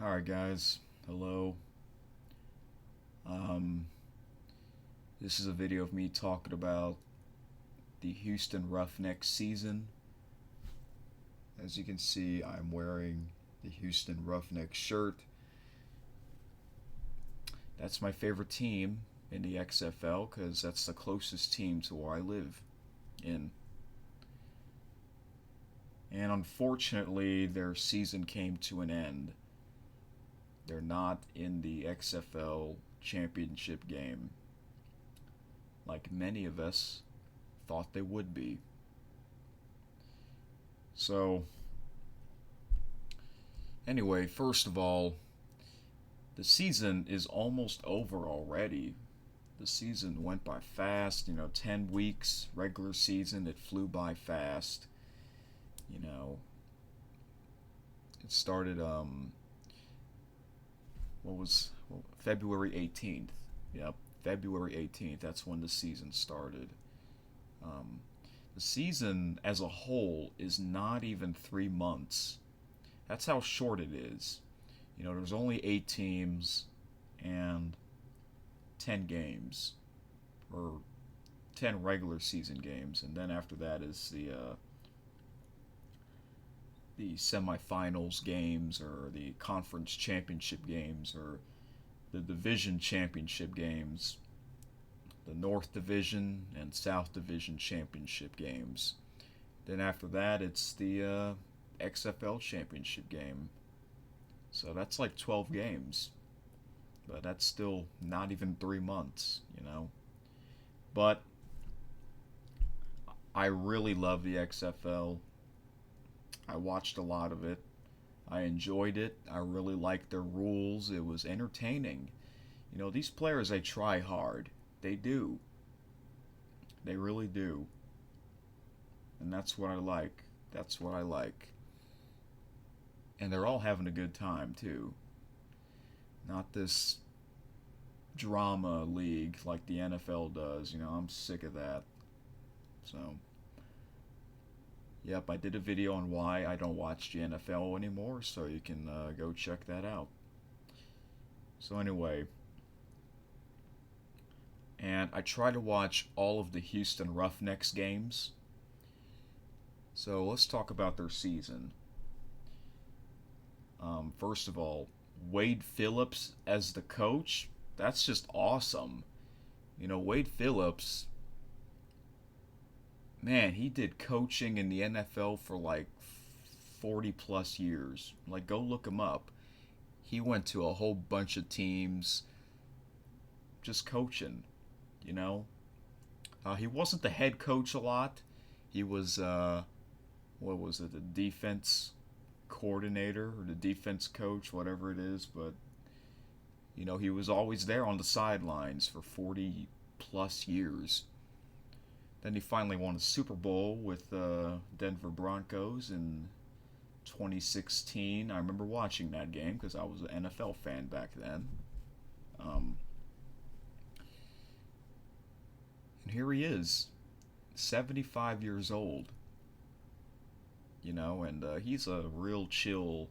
Alright, guys. Hello. Um, this is a video of me talking about the Houston Roughnecks season. As you can see, I'm wearing the Houston Roughnecks shirt. That's my favorite team in the XFL because that's the closest team to where I live in. And unfortunately, their season came to an end. They're not in the XFL championship game like many of us thought they would be. So, anyway, first of all, the season is almost over already. The season went by fast, 10 weeks, regular season, it flew by fast. You know, it started, February 18th. Yep, February 18th, that's when the season started. Um, the season as a whole is not even 3 months. That's how short it is. There's only 8 teams and 10 games, or 10 regular season games, and then after that is the semifinals games, or the conference championship games, or the division championship games, the North Division and South Division championship games. Then after that, it's the XFL championship game. So that's like 12 games. But that's still not even 3 months. But I really love the XFL. I watched a lot of it. I enjoyed it. I really liked their rules. It was entertaining. These players, they try hard. They do. They really do. And that's what I like. That's what I like. And they're all having a good time, too. Not this drama league like the NFL does. I'm sick of that. So, yep, I did a video on why I don't watch the NFL anymore, so you can go check that out. So, anyway, and I try to watch all of the Houston Roughnecks games. So let's talk about their season. First of all, Wade Phillips as the coach, that's just awesome. Wade Phillips, man, he did coaching in the NFL for like 40 plus years. Like, go look him up. He went to a whole bunch of teams just coaching, you know. He wasn't the head coach a lot. He was, what was it, the defense coordinator or the defense coach, whatever it is. But, he was always there on the sidelines for 40 plus years. Then he finally won a Super Bowl with Denver Broncos in 2016. I remember watching that game because I was an NFL fan back then. Um, and here he is, 75 years old. And he's a real chill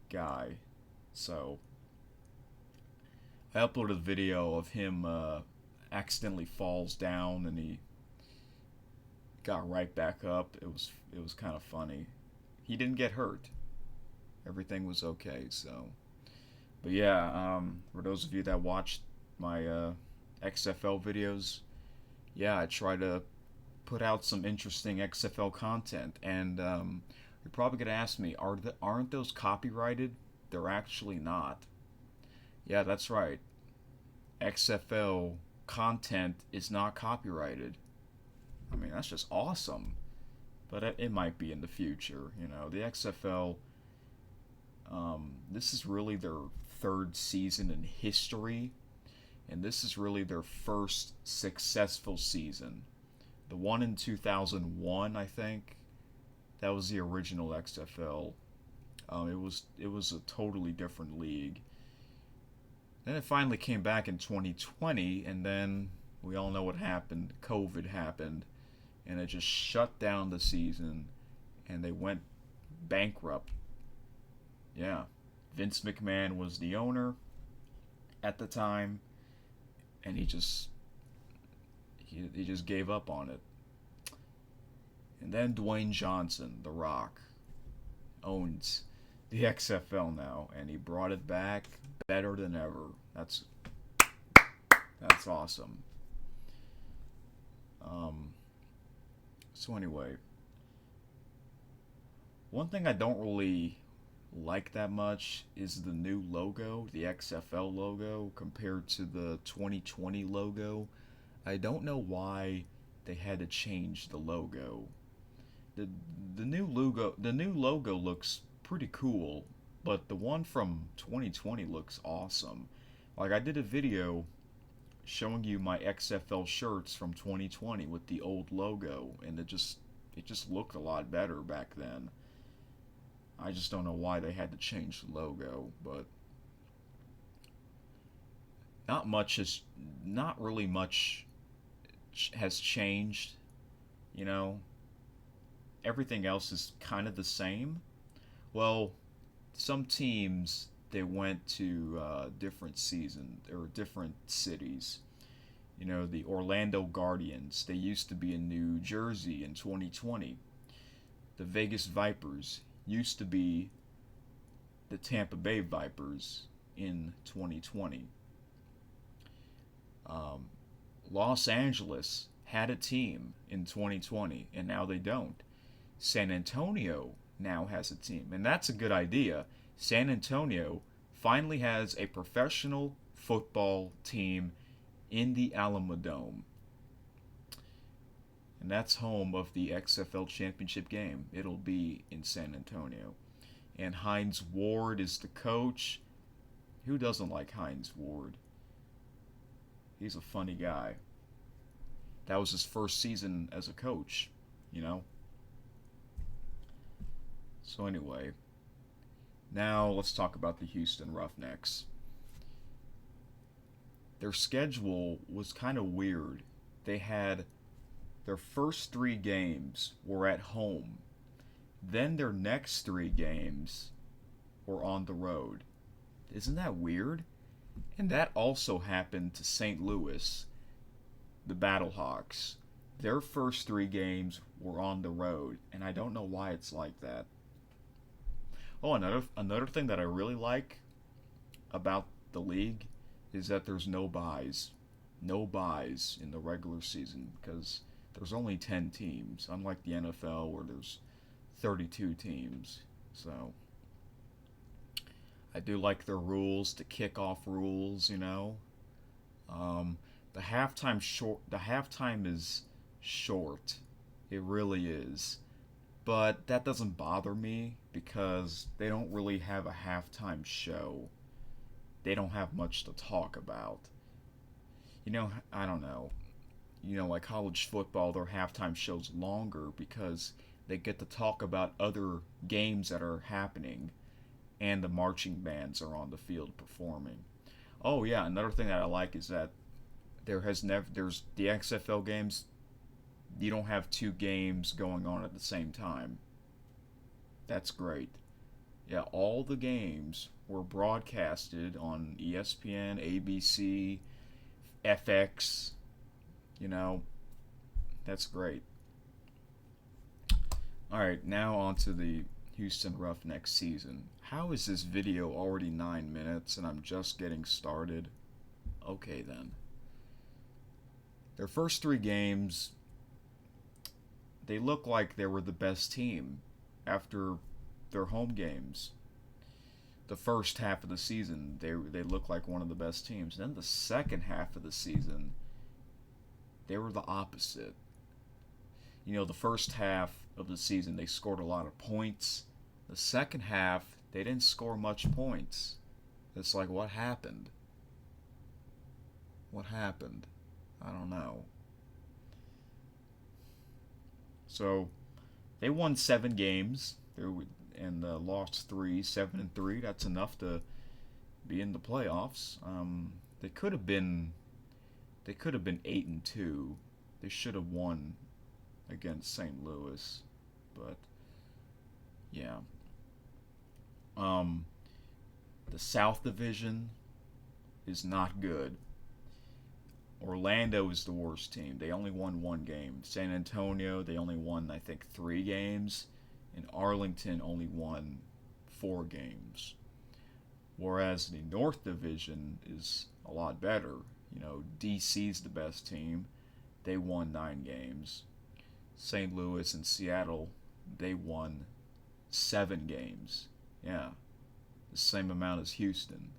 guy. So I uploaded a video of him accidentally falls down and he got right back up. It was kind of funny. He didn't get hurt. Everything was okay. So, but yeah, for those of you that watched my XFL videos, yeah, I try to put out some interesting XFL content, and you're probably gonna ask me, aren't those copyrighted? They're actually not. Yeah, that's right. XFL content is not copyrighted. I mean, that's just awesome. But it might be in the future. The XFL. This is really their third season in history, and this is really their first successful season. The one in 2001, I think, that was the original XFL. It was a totally different league. Then it finally came back in 2020, and then we all know what happened. COVID happened, and it just shut down the season, and they went bankrupt. Yeah, Vince McMahon was the owner at the time, and he just gave up on it. And then Dwayne Johnson, The Rock, owns the XFL now, and he brought it back better than ever. That's awesome. Um, so anyway, one thing I don't really like that much is the new logo, the XFL logo, compared to the 2020 logo. I don't know why they had to change the logo. The the new logo looks pretty cool, but the one from 2020 looks awesome. Like I did a video showing you my XFL shirts from 2020 with the old logo, and it just looked a lot better back then. I just don't know why they had to change the logo, but not much has not really much has changed, you know. Everything else is kind of the same. Well, some teams they went to different seasons or different cities. You know, the Orlando Guardians, they used to be in New Jersey in 2020. The Vegas Vipers used to be the Tampa Bay Vipers in 2020. Um, Los Angeles had a team in 2020, and now they don't. San Antonio now has a team, and that's a good idea. San Antonio finally has a professional football team in the Alamodome, and that's home of the XFL championship game. It'll be in San Antonio. And Hines Ward is the coach. Who doesn't like Hines Ward? He's a funny guy. That was his first season as a coach, you know? So anyway, now let's talk about the Houston Roughnecks. Their schedule was kind of weird. They had their first 3 games were at home. Then their next 3 games were on the road. Isn't that weird? And that also happened to St. Louis, the Battlehawks. Their first 3 games were on the road, and I don't know why it's like that. Oh, another thing that I really like about the league is that there's no buys. No buys in the regular season because there's only 10 teams, unlike the NFL where there's 32 teams. So I do like their rules, the kickoff rules, you know. The halftime is short. It really is. But that doesn't bother me because they don't really have a halftime show. They don't have much to talk about. You know, I don't know. You know, like college football, their halftime show's longer because they get to talk about other games that are happening and the marching bands are on the field performing. Oh yeah, another thing that I like is that there's the XFL games, you don't have 2 games going on at the same time. That's great. Yeah, all the games were broadcasted on ESPN, ABC, FX, you know, that's great. All right, now on to the Houston Roughnecks season. How is this video already 9 minutes and I'm just getting started? Okay then. Their first 3 games, they look like they were the best team after their home games. The first half of the season, they looked like one of the best teams. Then the second half of the season, they were the opposite. You know, the first half of the season, they scored a lot of points. The second half, they didn't score much points. It's like, what happened? What happened? I don't know. So, they won 7 games and lost 3, 7-3. That's enough to be in the playoffs. They could have been 8-2. They should have won against St. Louis, but yeah. The South Division is not good. Orlando is the worst team. They only won one game. San Antonio, they only won, I think, 3 games. And Arlington only won 4 games. Whereas the North Division is a lot better. You know, DC's the best team. They won 9 games. St. Louis and Seattle, they won 7 games. Yeah, the same amount as Houston.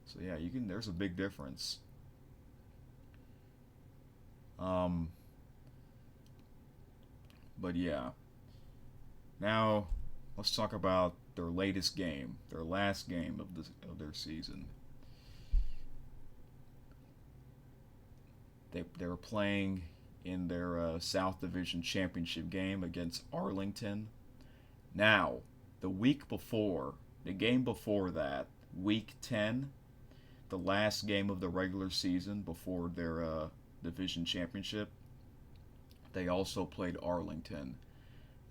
So yeah, there's a big difference. But yeah. Now let's talk about their latest game, their last game of their season. They were playing in their South Division Championship game against Arlington. Now, the week before, the game before that, Week 10, the last game of the regular season before their division championship, they also played Arlington.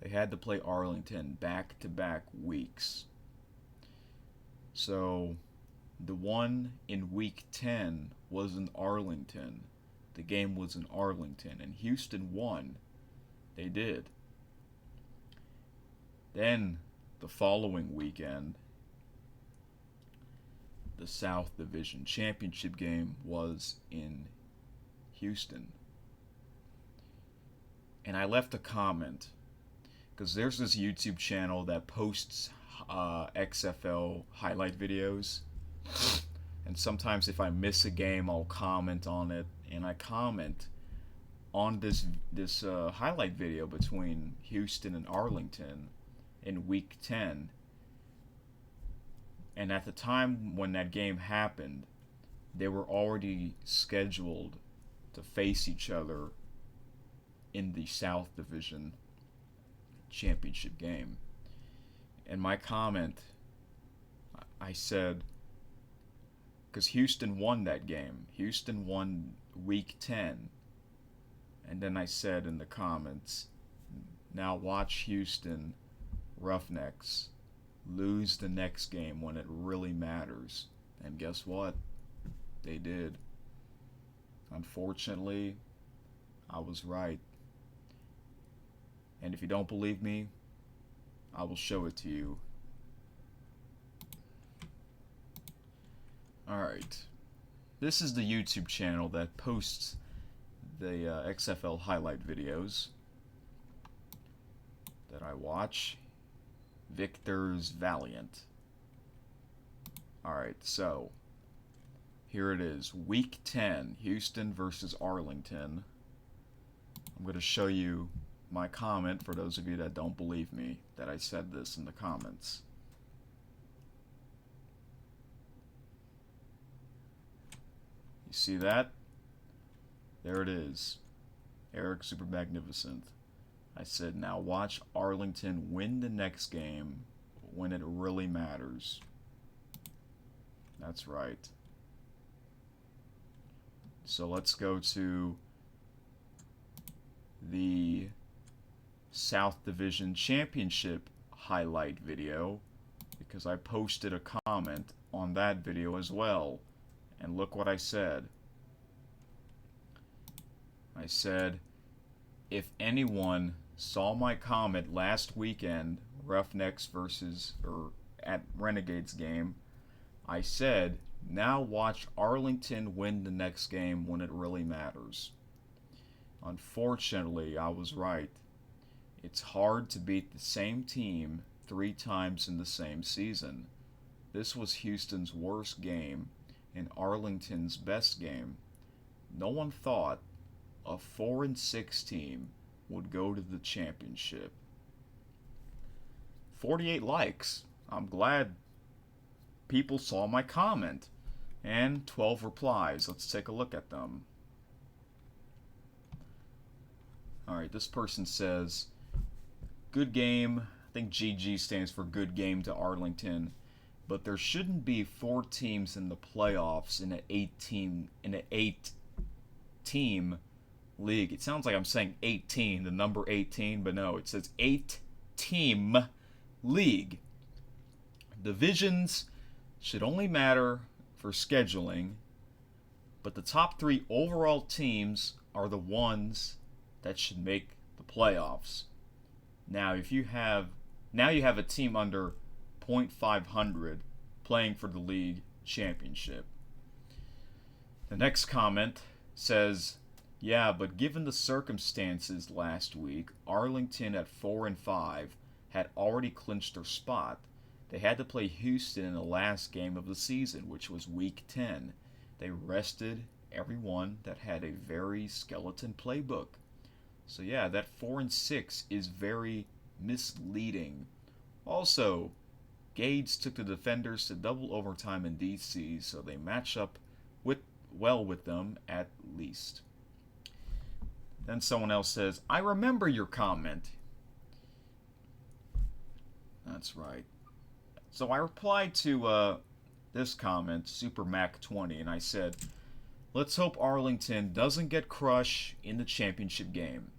They had to play Arlington back-to-back weeks. So, the one in Week 10 was in Arlington. The game was in Arlington, and Houston won. They did. Then, the following weekend, the South Division Championship game was in Houston. And I left a comment, because there's this YouTube channel that posts XFL highlight videos. And sometimes if I miss a game, I'll comment on it. And I comment on this highlight video between Houston and Arlington in Week 10. And at the time when that game happened, they were already scheduled to face each other in the South Division Championship game. In my comment, I said, because Houston won that game. Houston won Week 10. And then I said in the comments, now watch Houston Roughnecks lose the next game when it really matters. And guess what? They did. Unfortunately, I was right. And if you don't believe me, I will show it to you. Alright. This is the YouTube channel that posts the XFL highlight videos that I watch. Victor's Valiant. Alright, so here it is. Week 10, Houston versus Arlington. I'm going to show you my comment for those of you that don't believe me that I said this in the comments. You see that? There it is. Eric Super Magnificent. I said, now watch Arlington win the next game when it really matters. That's right. So let's go to the South Division Championship highlight video, because I posted a comment on that video as well. And look what I said. I said, if anyone saw my comment last weekend, Roughnecks versus, or at Renegades game, I said, now watch Arlington win the next game when it really matters. Unfortunately, I was right. It's hard to beat the same team 3 times in the same season. This was Houston's worst game and Arlington's best game. No one thought a 4-6 team would go to the championship. 48 likes. I'm glad people saw my comment. And 12 replies. Let's take a look at them. Alright, this person says, good game. I think GG stands for good game to Arlington. But there shouldn't be 4 teams in the playoffs in an 8-team league. It sounds like I'm saying 18, the number 18, but no, it says 8-team league. Divisions should only matter for scheduling, but the top 3 overall teams are the ones that should make the playoffs. Now, if you have a team under .500 playing for the league championship. The next comment says, "Yeah, but given the circumstances last week, Arlington at 4-5 had already clinched their spot. They had to play Houston in the last game of the season, which was week 10. They rested everyone that had a very skeleton playbook." So yeah, that 4-6 is very misleading. Also, Gades took the Defenders to double overtime in DC, so they match up well with them at least. Then someone else says, "I remember your comment." That's right. So I replied to this comment, SuperMac20, and I said, "Let's hope Arlington doesn't get crushed in the championship game.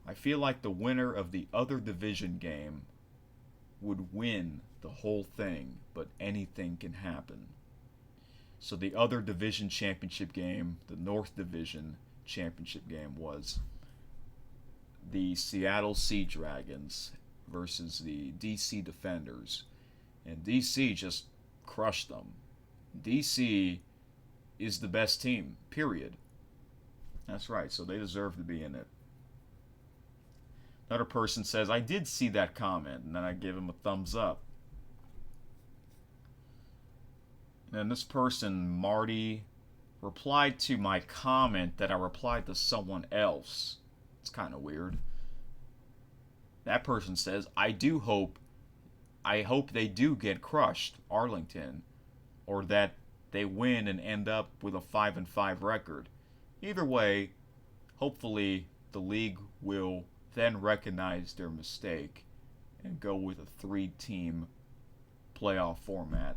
I feel like the winner of the other division game would win the whole thing, but anything can happen." So the other division championship game, the North Division championship game, was the Seattle Sea Dragons versus the DC Defenders. And DC just crushed them. DC is the best team, period. That's right, so they deserve to be in it. Another person says, "I did see that comment," and then I give him a thumbs up. And this person, Marty, replied to my comment that I replied to someone else. It's kind of weird. That person says, I hope they do get crushed, Arlington, or that they win and end up with a 5-5 record. Either way, hopefully the league will then recognize their mistake and go with a 3-team playoff format.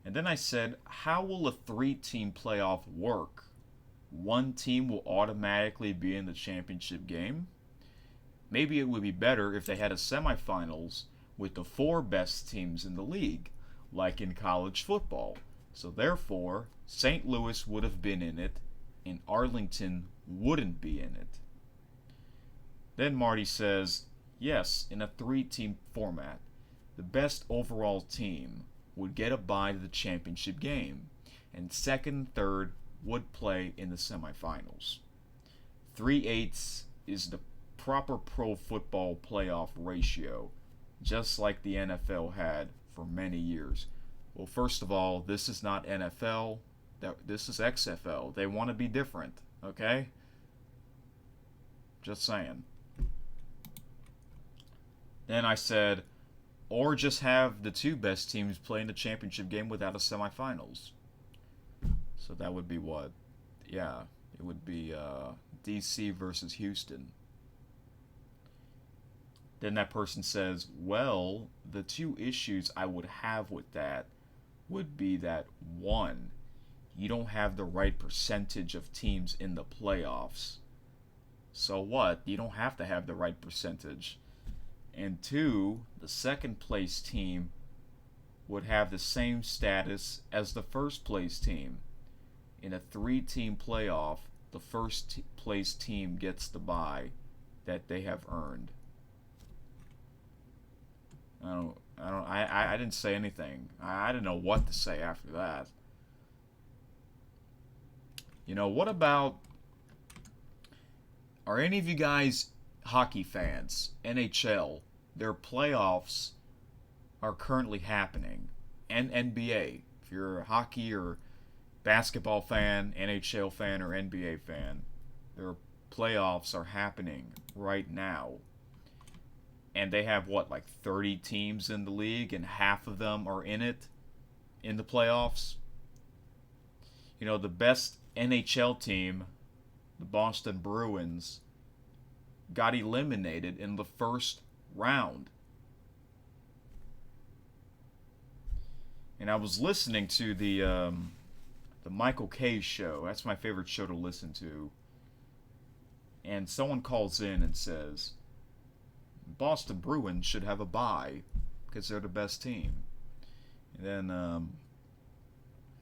And then I said, how will a 3-team playoff work? One team will automatically be in the championship game? Maybe it would be better if they had a semifinals with the 4 best teams in the league, like in college football. So therefore, St. Louis would have been in it, and Arlington wouldn't be in it. Then Marty says, yes, in a 3-team format, the best overall team would get a bye to the championship game, and second and third would play in the semifinals. 3/8 is the proper pro football playoff ratio, just like the NFL had for many years. Well, first of all, this is not NFL, this is XFL. They want to be different, okay? Just saying. Then I said, or just have the 2 best teams play in the championship game without a semifinals. So that would be what? Yeah, it would be DC versus Houston. Then that person says, well, the 2 issues I would have with that would be that, 1, you don't have the right percentage of teams in the playoffs. So what? You don't have to have the right percentage. And 2, the second place team would have the same status as the first place team. In a 3-team playoff, the first place team gets the bye that they have earned. I didn't say anything. I didn't know what to say after that. You know, what about, are any of you guys hockey fans? NHL, their playoffs are currently happening. And NBA, if you're a hockey or basketball fan, NHL fan, or NBA fan, their playoffs are happening right now. And they have, what, like 30 teams in the league, and half of them are in it, in the playoffs? You know, the best NHL team, the Boston Bruins, got eliminated in the first round. And I was listening to the Michael Kay show. That's my favorite show to listen to. And someone calls in and says, Boston Bruins should have a bye because they're the best team. And then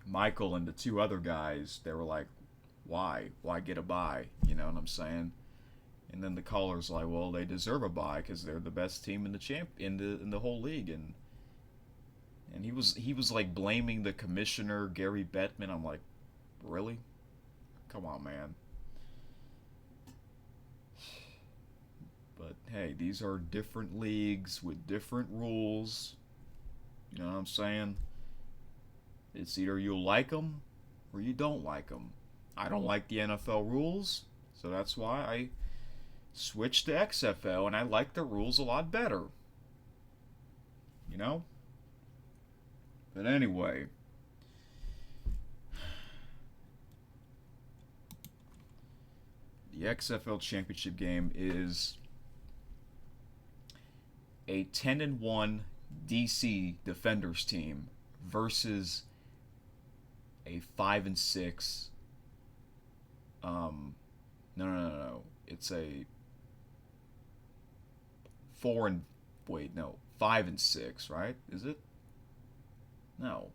Michael and the two other guys, they were like, "Why? Why get a bye?" You know what I'm saying? And then the caller's like, "Well, they deserve a bye because they're the best team in the in the whole league." And he was like blaming the commissioner Gary Bettman. I'm like, really? Come on, man. But hey, these are different leagues with different rules. You know what I'm saying? It's either you like them or you don't like them. I don't like the NFL rules, so that's why I switched to XFL, and I like the rules a lot better. You know? But anyway, the XFL championship game is a 10-1 DC Defenders team versus a 5-6. No. It's a 4 and wait, no, 5-6, right? Is it? No,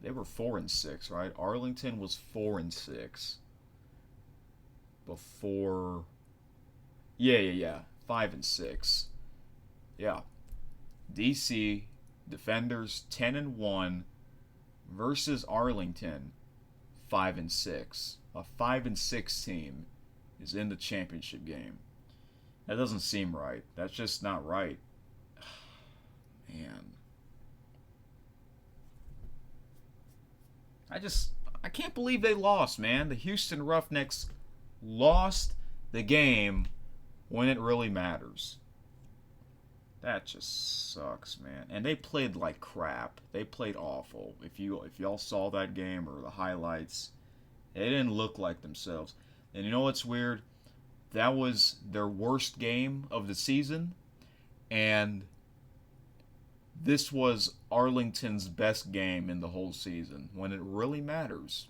they were 4-6, right? Arlington was 4-6 before. Yeah. 5-6. Yeah. DC Defenders 10-1 versus Arlington 5-6. A 5-6 team is in the championship game. That doesn't seem right. That's just not right. Man. I can't believe they lost, man. The Houston Roughnecks lost the game when it really matters. That just sucks, man. And they played like crap. They played awful. If y'all saw that game or the highlights, they didn't look like themselves. And you know what's weird? That was their worst game of the season, and this was Arlington's best game in the whole season when it really matters.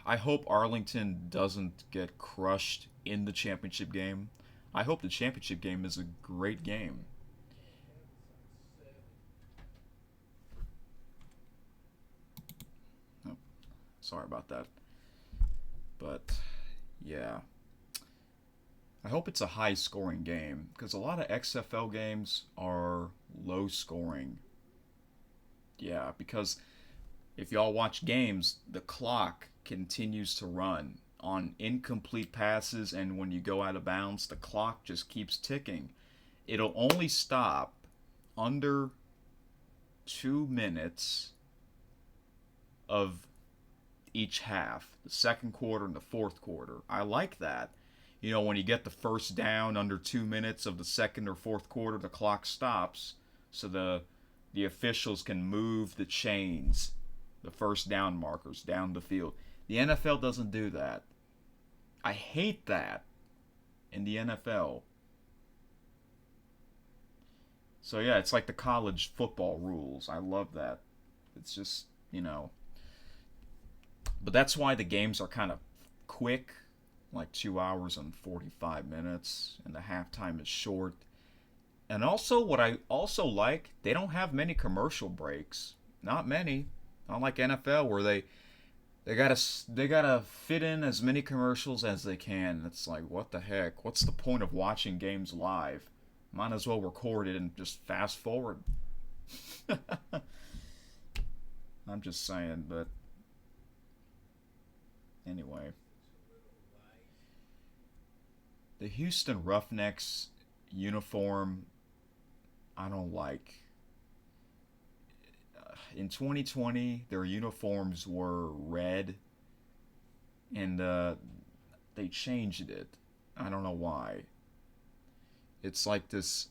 I hope Arlington doesn't get crushed in the championship game. I hope the championship game is a great game. Oh, sorry about that. But yeah, I hope it's a high scoring game because a lot of XFL games are low scoring. Yeah, because if y'all watch games, the clock continues to run on incomplete passes, and when you go out of bounds, the clock just keeps ticking. It'll only stop under 2 minutes of each half, the second quarter and the fourth quarter. I like that. You know, when you get the first down under 2 minutes of the second or fourth quarter, the clock stops so the officials can move the chains, the first down markers down the field. The NFL doesn't do that. I hate that in the NFL. So yeah, it's like the college football rules. I love that. It's just, but that's why the games are kind of quick, like 2 hours and 45 minutes, and the halftime is short. And also, what I also like, they don't have many commercial breaks. Not many. Not like NFL where they gotta fit in as many commercials as they can. It's like, what the heck? What's the point of watching games live? Might as well record it and just fast forward. I'm just saying, but anyway. The Houston Roughnecks uniform, I don't like. In 2020, their uniforms were red, and they changed it. I don't know why. It's like this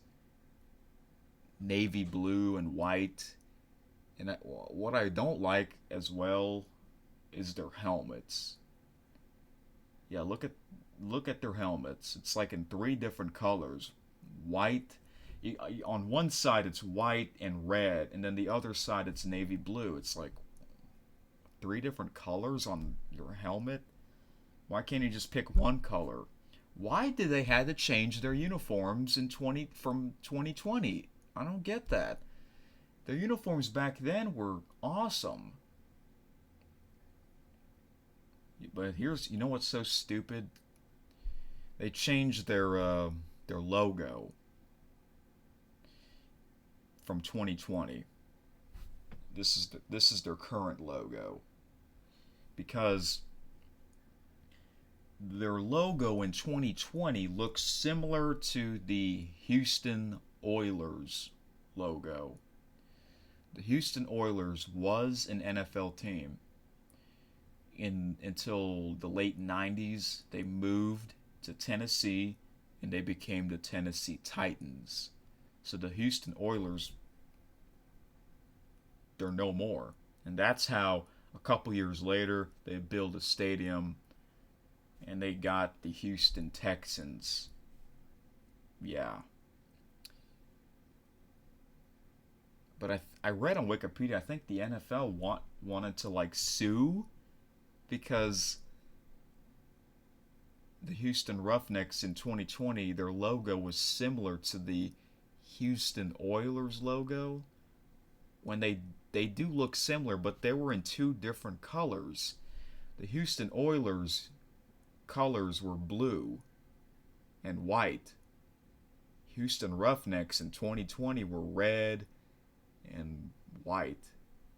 navy blue and white. And what I don't like as well is their helmets. Yeah, look at their helmets. It's like in 3 different colors. White. On one side it's white and red, and then the other side it's navy blue. It's like 3 different colors on your helmet. Why can't you just pick one color? Why did they had to change their uniforms in 2020? I don't get that. Their uniforms back then were awesome. But here's, you know what's so stupid? They changed their logo from 2020. This is their current logo, because their logo in 2020 looks similar to the Houston Oilers logo. The Houston Oilers was an NFL team. Until the late 90s, they moved to Tennessee and they became the Tennessee Titans. So the Houston Oilers, they're no more. And that's how a couple years later they built a stadium and they got the Houston Texans. Yeah. But I read on Wikipedia, I think the NFL wanted to like sue because the Houston Roughnecks in 2020, their logo was similar to the Houston Oilers logo. When they do look similar, but they were in two different colors. The Houston Oilers colors were blue and white. Houston Roughnecks in 2020 were red and white.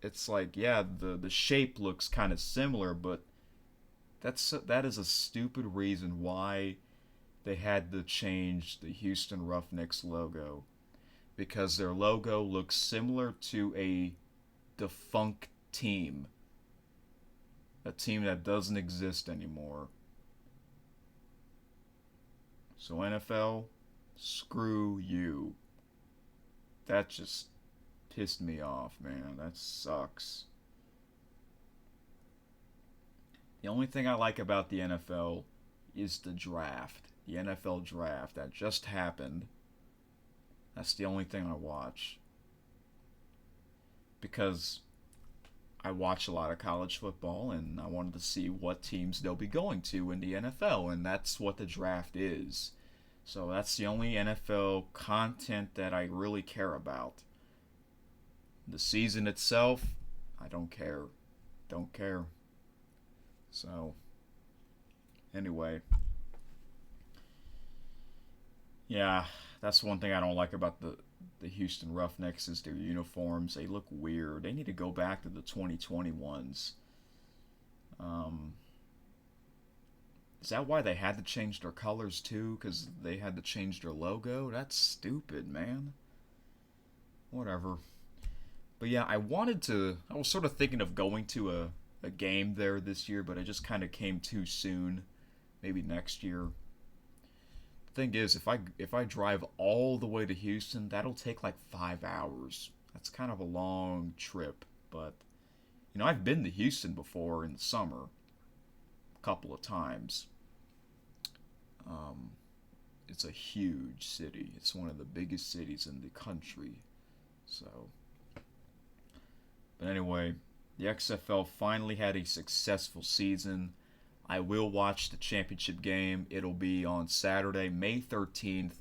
It's like, yeah, the shape looks kind of similar, but that is a stupid reason why they had to change the Houston Roughnecks logo, because their logo looks similar to a defunct team, a team that doesn't exist anymore. So NFL, screw you. That just pissed me off, man. That sucks. The only thing I like about the NFL is the draft. The NFL draft that just happened. That's the only thing I watch. Because I watch a lot of college football and I wanted to see what teams they'll be going to in the NFL, and that's what the draft is. So that's the only NFL content that I really care about. The season itself, I don't care. Don't care. So, anyway. Yeah, that's one thing I don't like about the Houston Roughnecks is their uniforms. They look weird. They need to go back to the 2020 ones. Is that why they had to change their colors too? Because they had to change their logo? That's stupid, man. Whatever. But yeah, I was sort of thinking of going to a game there this year, but it just kind of came too soon. Maybe next year. The thing is, if I drive all the way to Houston, that'll take like 5 hours. That's kind of a long trip, but I've been to Houston before in the summer, a couple of times. It's a huge city. It's one of the biggest cities in the country. So, but anyway, the XFL finally had a successful season. I will watch the championship game. It'll be on Saturday, May 13th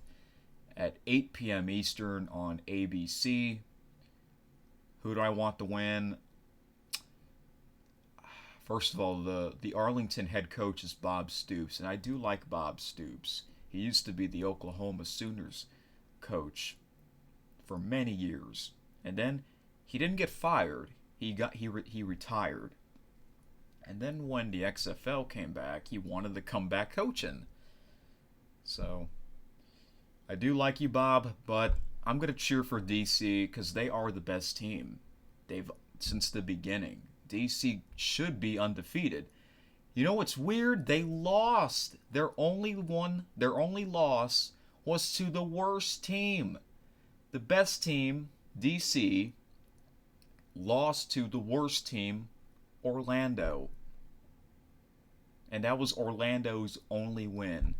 at 8 p.m. Eastern on ABC. Who do I want to win? First of all, the Arlington head coach is Bob Stoops, and I do like Bob Stoops. He used to be the Oklahoma Sooners coach for many years, and then he didn't get fired. He retired, and then when the XFL came back, he wanted to come back coaching. So I do like you, Bob, but I'm gonna cheer for DC because they are the best team. They've since the beginning. DC should be undefeated. You know what's weird? They lost. Their only loss was to the worst team. The best team, DC, lost to the worst team, Orlando. And that was Orlando's only win.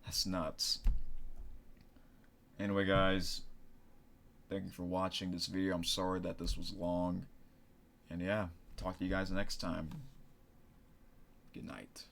That's nuts. Anyway, guys, thank you for watching this video. I'm sorry that this was long. And yeah, talk to you guys next time. Good night.